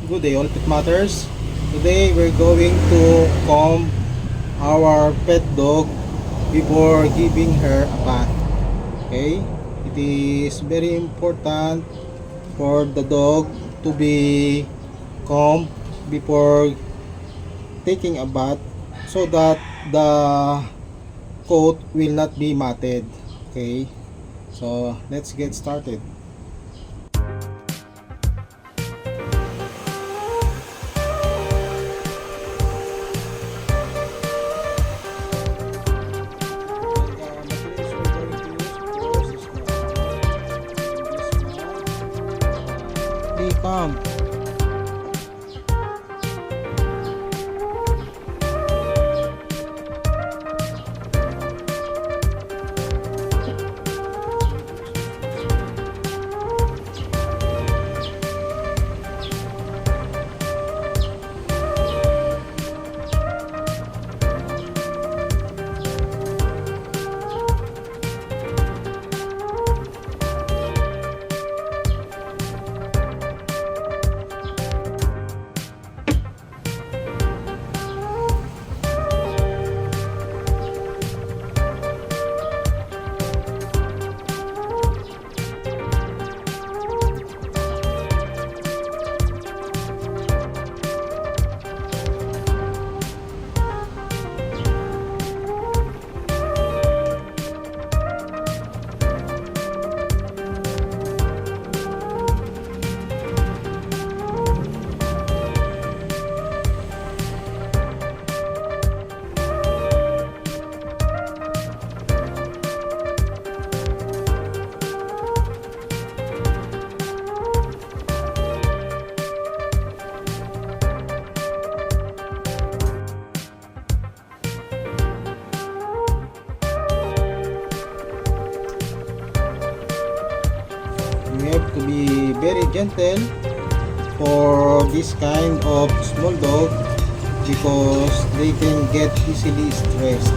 Good day, all pet matters. Today we're going to comb our pet dog before giving her a bath. Okay? It is very important for the dog to be combed before taking a bath so that the coat will not be matted. Okay? So let's get started. Stay calm. We have to be very gentle for this kind of small dog because they can get easily stressed.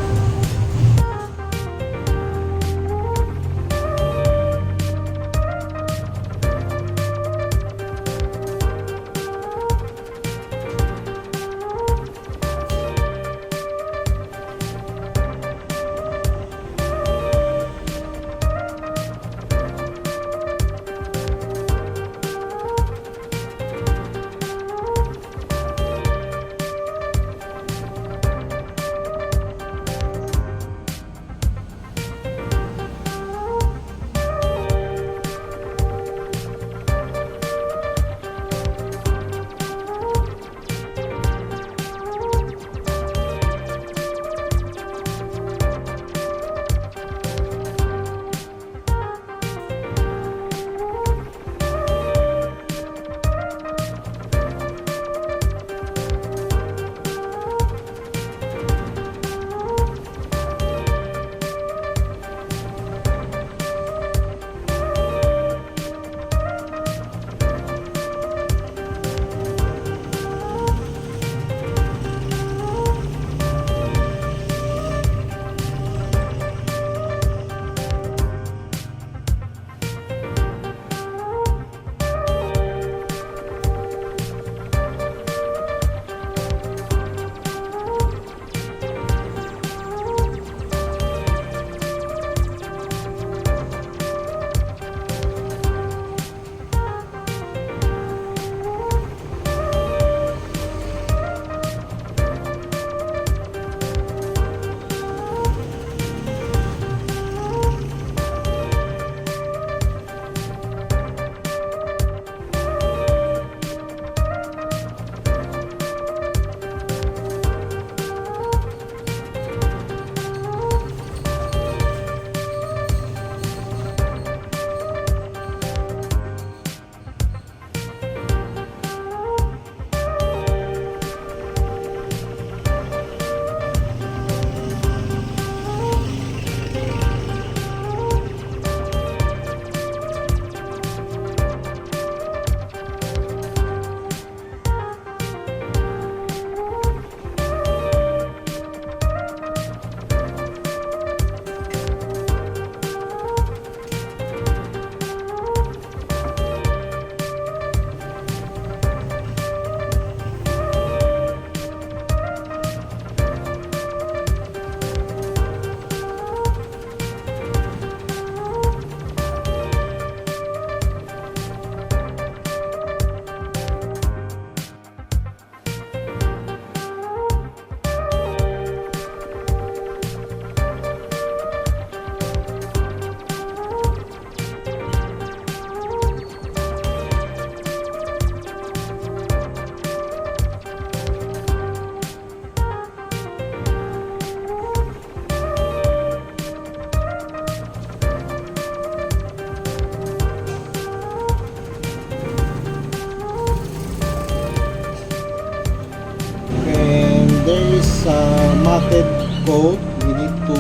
matted coat, we need to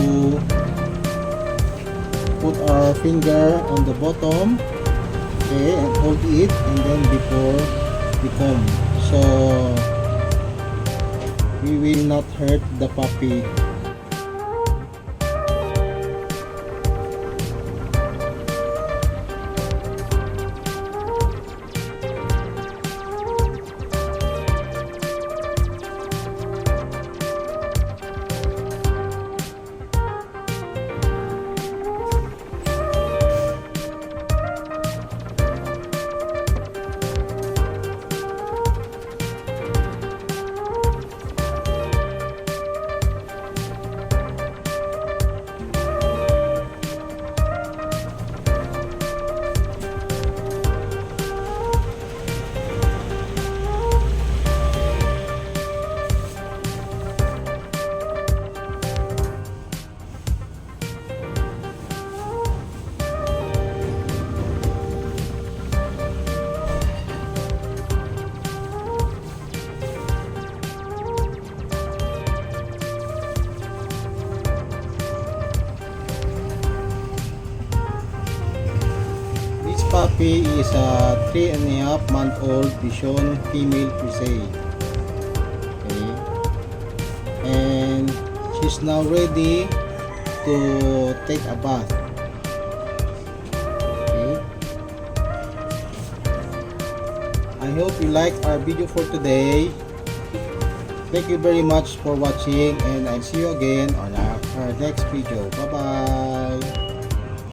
put our finger on the bottom, okay, and hold it, and then before we comb, so we will not hurt the puppy. Puppy is a 3.5-month-old Bichon female Frise. Okay, and she's now ready to take a bath. Okay, I hope you liked our video for today. Thank you very much for watching, and I'll see you again on our next video. Bye bye.